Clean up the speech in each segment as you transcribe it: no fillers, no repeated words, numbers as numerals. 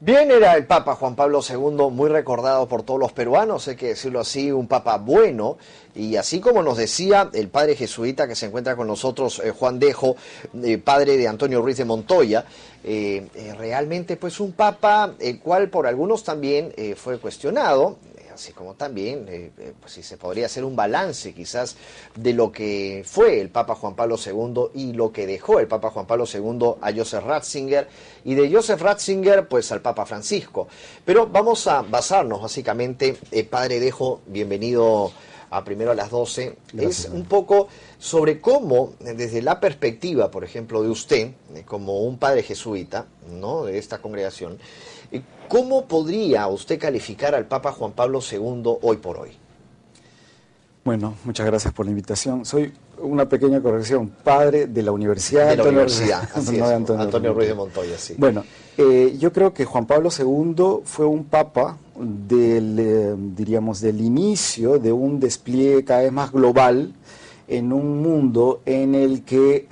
Bien, era el Papa Juan Pablo II, muy recordado por todos los peruanos, hay que decirlo así, un Papa bueno, y así como nos decía el padre jesuita que se encuentra con nosotros, Juan Dejo, padre de Antonio Ruiz de Montoya, realmente pues un Papa el cual por algunos también fue cuestionado, así como también, pues si se podría hacer un balance quizás de lo que fue el Papa Juan Pablo II y lo que dejó el Papa Juan Pablo II a Joseph Ratzinger, y de Joseph Ratzinger pues al Papa Francisco. Pero vamos a basarnos básicamente, Padre Dejo, bienvenido a Primero a las 12, Gracias. es un poco sobre cómo, desde la perspectiva, por ejemplo, de usted, como un padre jesuita, ¿no?, de esta congregación, ¿cómo podría usted calificar al Papa Juan Pablo II hoy por hoy? Bueno, muchas gracias por la invitación. Soy una pequeña corrección, padre de la Universidad De la universidad, así no es, de Antonio Ruiz de Montoya, sí. Bueno, yo creo que Juan Pablo II fue un papa diríamos, del inicio de un despliegue cada vez más global en un mundo en el que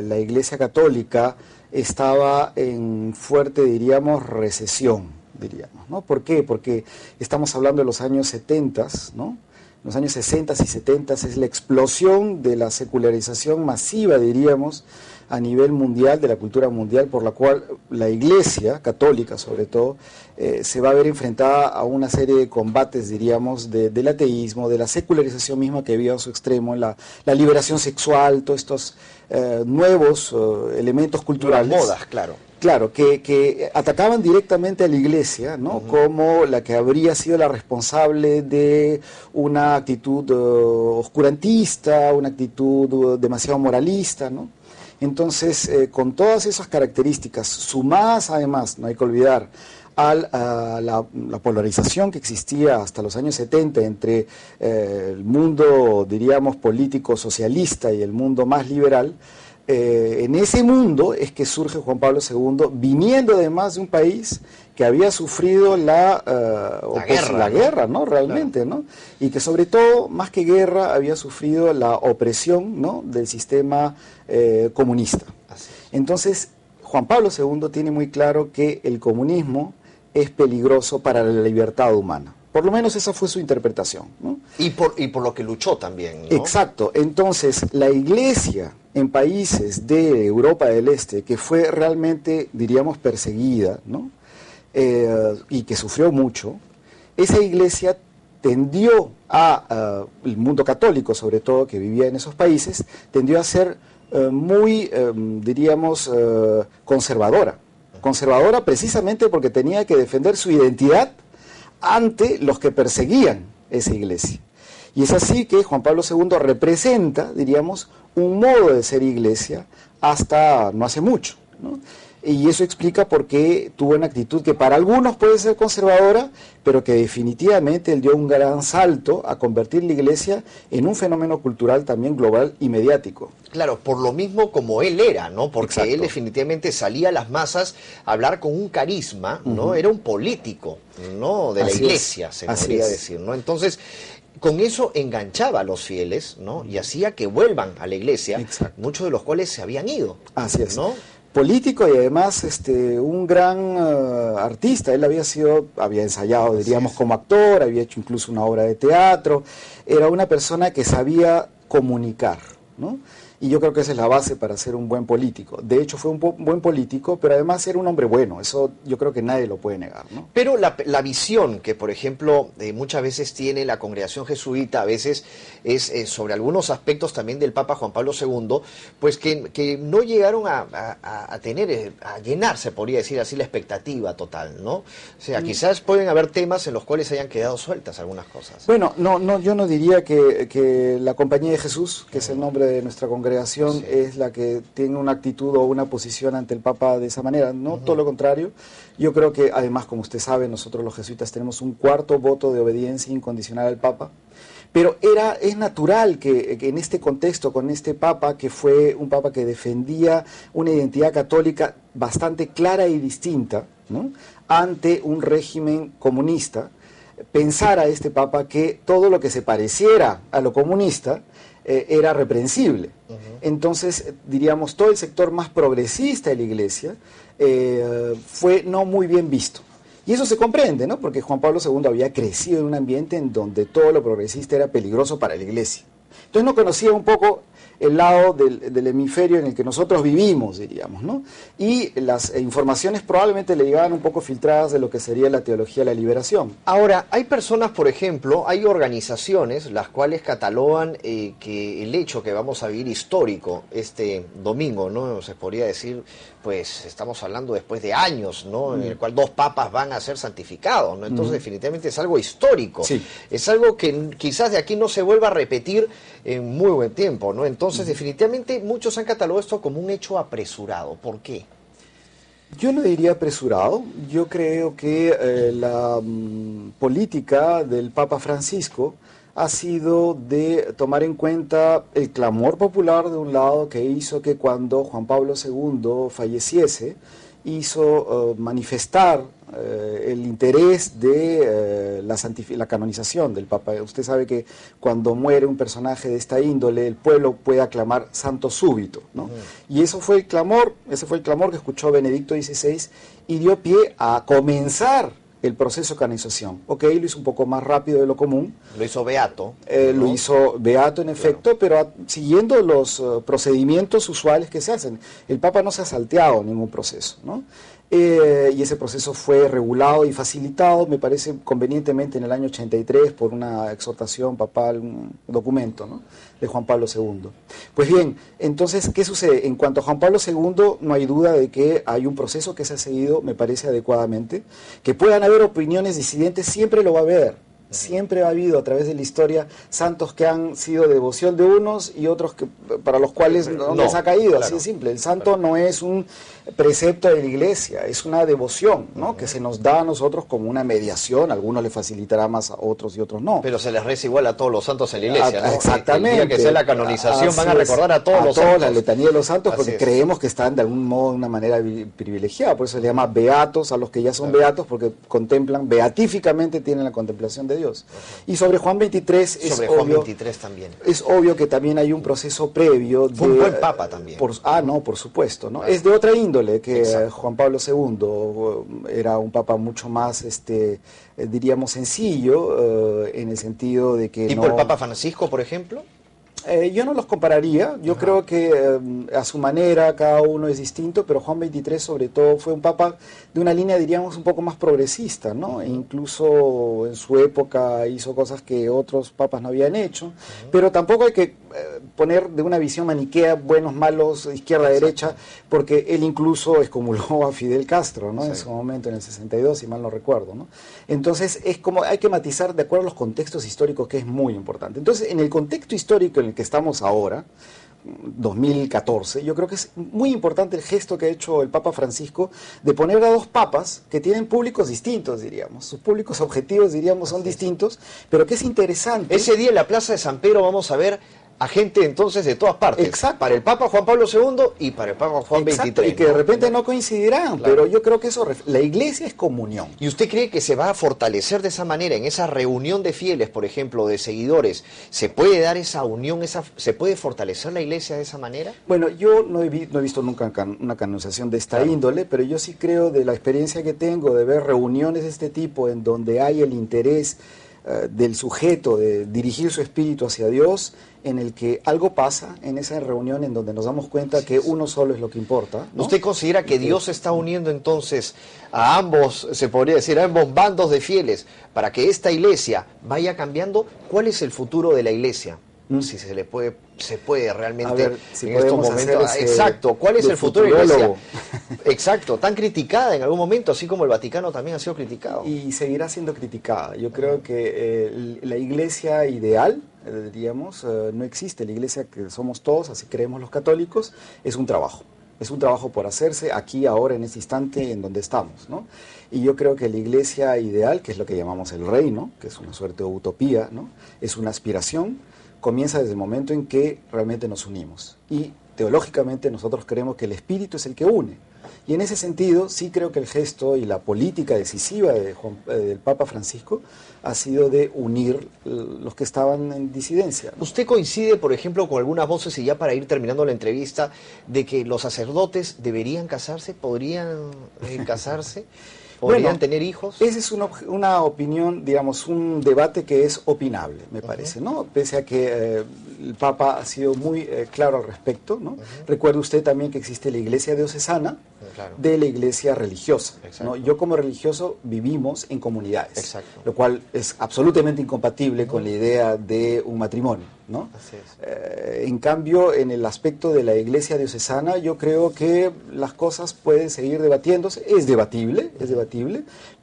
la Iglesia Católica estaba en fuerte, diríamos, recesión, diríamos, ¿no? ¿Por qué? Porque estamos hablando de los años 70, ¿no? Los años 60 y 70 es la explosión de la secularización masiva, diríamos, a nivel mundial, de la cultura mundial, por la cual la Iglesia católica, sobre todo, se va a ver enfrentada a una serie de combates, diríamos, del ateísmo, de la secularización misma que había a su extremo, la liberación sexual, todos estos nuevos elementos culturales. Nuevas modas, claro. Claro, que atacaban directamente a la Iglesia, ¿no? Como la que habría sido la responsable de una actitud oscurantista, una actitud demasiado moralista, ¿no? Entonces, con todas esas características, sumadas además, no hay que olvidar, a la polarización que existía hasta los años 70 entre el mundo, diríamos, político socialista y el mundo más liberal, en ese mundo es que surge Juan Pablo II, viniendo además de un país que había sufrido la guerra, ¿no? Realmente, claro. ¿No? Y que sobre todo, más que guerra, había sufrido la opresión, ¿no?, del sistema comunista. Entonces, Juan Pablo II tiene muy claro que el comunismo es peligroso para la libertad humana. Por lo menos esa fue su interpretación, ¿no? Y por lo que luchó también, ¿no? Exacto. Entonces, la Iglesia en países de Europa del Este, que fue realmente, diríamos, perseguida, ¿no?, y que sufrió mucho, esa Iglesia tendió el mundo católico, sobre todo, que vivía en esos países, tendió a ser muy, diríamos, conservadora. Conservadora precisamente porque tenía que defender su identidad ante los que perseguían esa Iglesia. Y es así que Juan Pablo II representa, diríamos, un modo de ser Iglesia hasta no hace mucho, ¿no? Y eso explica por qué tuvo una actitud que para algunos puede ser conservadora, pero que definitivamente él dio un gran salto a convertir la Iglesia en un fenómeno cultural también global y mediático. Claro, por lo mismo como él era, ¿no? Porque Exacto. Él definitivamente salía a las masas a hablar con un carisma, ¿no? Era un político, ¿no?, de la Iglesia, se podría decir, ¿no? Entonces, con eso enganchaba a los fieles, ¿no?, y hacía que vuelvan a la Iglesia, Exacto. Muchos de los cuales se habían ido. Así es. ¿No? Político y además un gran artista. Él había ensayado, diríamos, como actor, había hecho incluso una obra de teatro, era una persona que sabía comunicar, ¿no? Y yo creo que esa es la base para ser un buen político. De hecho, fue un buen político, pero además era un hombre bueno. Eso yo creo que nadie lo puede negar, ¿no? Pero la visión que, por ejemplo, muchas veces tiene la congregación jesuita, a veces es sobre algunos aspectos también del Papa Juan Pablo II, pues que no llegaron a tener, a llenarse, podría decir así, la expectativa total, ¿no? O sea, quizás pueden haber temas en los cuales hayan quedado sueltas algunas cosas. Bueno, yo no diría que la Compañía de Jesús, que es el nombre de nuestra congregación, sí, es la que tiene una actitud o una posición ante el Papa de esa manera, no, todo lo contrario. Yo creo que además, como usted sabe, nosotros los jesuitas tenemos un cuarto voto de obediencia incondicional al Papa, pero es natural que en este contexto, con este Papa, que fue un Papa que defendía una identidad católica bastante clara y distinta, ¿no?, ante un régimen comunista, pensara este Papa que todo lo que se pareciera a lo comunista era reprensible. Entonces, diríamos, todo el sector más progresista de la Iglesia fue no muy bien visto. Y eso se comprende, ¿no? Porque Juan Pablo II había crecido en un ambiente en donde todo lo progresista era peligroso para la Iglesia. Entonces no conocía un poco el lado del hemisferio en el que nosotros vivimos, diríamos, ¿no? Y las informaciones probablemente le llegaban un poco filtradas de lo que sería la teología de la liberación. Ahora, hay personas, por ejemplo, hay organizaciones las cuales catalogan que el hecho que vamos a vivir histórico este domingo, ¿no? Se podría decir, pues estamos hablando después de años, ¿no? En el cual 2 papas van a ser santificados, ¿no? Entonces definitivamente es algo histórico. Sí. Es algo que quizás de aquí no se vuelva a repetir en muy buen tiempo, ¿no? Entonces definitivamente muchos han catalogado esto como un hecho apresurado. ¿Por qué? Yo no diría apresurado. Yo creo que la política del Papa Francisco ha sido de tomar en cuenta el clamor popular de un lado, que hizo que cuando Juan Pablo II falleciese, hizo manifestar el interés de la canonización del Papa. Usted sabe que cuando muere un personaje de esta índole, el pueblo puede aclamar santo súbito, ¿no? Y ese fue el clamor que escuchó Benedicto XVI y dio pie a comenzar el proceso de canonización. Ok, lo hizo un poco más rápido de lo común. Lo hizo beato. Lo hizo beato en efecto, pero siguiendo los procedimientos usuales que se hacen. El Papa no se ha salteado ningún proceso, ¿no? Y ese proceso fue regulado y facilitado, me parece, convenientemente en el año 83 por una exhortación papal, un documento, ¿no?, de Juan Pablo II. Pues bien, entonces, ¿qué sucede? En cuanto a Juan Pablo II, no hay duda de que hay un proceso que se ha seguido, me parece, adecuadamente. Que puedan haber opiniones disidentes, siempre lo va a haber. Siempre ha habido a través de la historia santos que han sido de devoción de unos y otros que para los cuales no les ha caído, claro. Así de simple. El santo no es un precepto de la Iglesia, es una devoción, ¿no?, que se nos da a nosotros como una mediación. A algunos les facilitará más, a otros y otros no. Pero se les reza igual a todos los santos en la Iglesia, ¿no? Exactamente. El día que sea la canonización van a recordar a todos los santos. A santos. La letanía de los santos, porque creemos que están de algún modo de una manera privilegiada. Por eso se le llama beatos a los que ya son beatos, porque contemplan, beatíficamente tienen la contemplación de Dios. Y sobre Juan 23 es sobre obvio, Juan 23 también. Es obvio que también hay un proceso previo. Fue un buen papa también. No, por supuesto, ¿no? Claro. Es de otra índole que Juan Pablo II. Era un papa mucho más, diríamos, sencillo, en el sentido de que ¿Tipo el Papa Francisco, por ejemplo? Yo no los compararía, yo creo que a su manera cada uno es distinto, pero Juan XXIII sobre todo fue un papa de una línea, diríamos, un poco más progresista, ¿no? E incluso en su época hizo cosas que otros papas no habían hecho, pero tampoco hay que poner de una visión maniquea, buenos, malos, izquierda, derecha, porque él incluso excomulgó a Fidel Castro, ¿no? En su momento, en el 62, si mal no recuerdo, ¿no? Entonces es como, hay que matizar de acuerdo a los contextos históricos, que es muy importante. Entonces, en el contexto histórico en el que estamos ahora, 2014, yo creo que es muy importante el gesto que ha hecho el Papa Francisco de poner a 2 papas que tienen públicos distintos, diríamos. Sus públicos objetivos, diríamos, son distintos, pero que es interesante. Ese día en la Plaza de San Pedro vamos a ver a gente entonces de todas partes. Exacto. Para el Papa Juan Pablo II y para el Papa Juan XXIII. Y que de repente no coincidirán, claro. Pero yo creo que eso, la Iglesia es comunión. ¿Y usted cree que se va a fortalecer de esa manera, en esa reunión de fieles, por ejemplo, de seguidores? ¿Se puede dar esa unión, se puede fortalecer la Iglesia de esa manera? Bueno, yo no he visto nunca una canonización de esta índole, pero yo sí creo, de la experiencia que tengo de ver reuniones de este tipo en donde hay el interés del sujeto de dirigir su espíritu hacia Dios, en el que algo pasa en esa reunión en donde nos damos cuenta que uno solo es lo que importa, ¿no? ¿Usted considera que Dios está uniendo entonces a ambos, se podría decir, a ambos bandos de fieles para que esta iglesia vaya cambiando? ¿Cuál es el futuro de la iglesia? Si se puede realmente, ver, si en estos momentos. Exacto, ¿cuál es el futuro de la iglesia? Exacto, tan criticada en algún momento, así como el Vaticano también ha sido criticado. Y seguirá siendo criticada. Yo creo que la iglesia ideal, diríamos, no existe. La iglesia que somos todos, así creemos los católicos, es un trabajo. Es un trabajo por hacerse aquí, ahora, en este instante en donde estamos, ¿no? Y yo creo que la iglesia ideal, que es lo que llamamos el reino, que es una suerte de utopía, ¿no?, es una aspiración, comienza desde el momento en que realmente nos unimos. Y teológicamente nosotros creemos que el Espíritu es el que une. Y en ese sentido sí creo que el gesto y la política decisiva del Papa Francisco ha sido de unir los que estaban en disidencia, ¿no? ¿Usted coincide, por ejemplo, con algunas voces, y ya para ir terminando la entrevista, de que los sacerdotes deberían casarse, podrían casarse? ¿Podrían tener hijos? Esa es una opinión, digamos, un debate que es opinable, me parece, ¿no? Pese a que el Papa ha sido muy claro al respecto, ¿no? Recuerde usted también que existe la iglesia diocesana de la iglesia religiosa, ¿no? Yo como religioso vivimos en comunidades, lo cual es absolutamente incompatible con la idea de un matrimonio, ¿no? Así es. En cambio, en el aspecto de la iglesia diocesana, yo creo que las cosas pueden seguir debatiéndose, es debatible,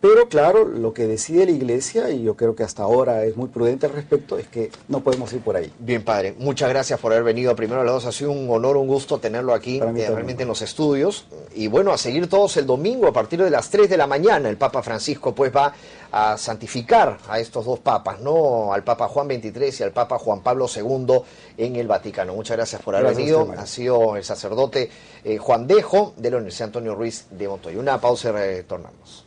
pero claro, lo que decide la iglesia, y yo creo que hasta ahora es muy prudente al respecto, es que no podemos ir por ahí. Bien, padre, muchas gracias por haber venido. Primero a los dos, ha sido un honor, un gusto tenerlo aquí, realmente en los estudios. Y bueno, a seguir todos el domingo a partir de las 3 de la mañana. El Papa Francisco pues va a santificar a estos dos papas, ¿no? Al Papa Juan XXIII y al Papa Juan Pablo II en el Vaticano. Muchas gracias por haber venido. Ha sido el sacerdote Juan Dejo de la Universidad Antonio Ruiz de Montoya. Una pausa y retornamos.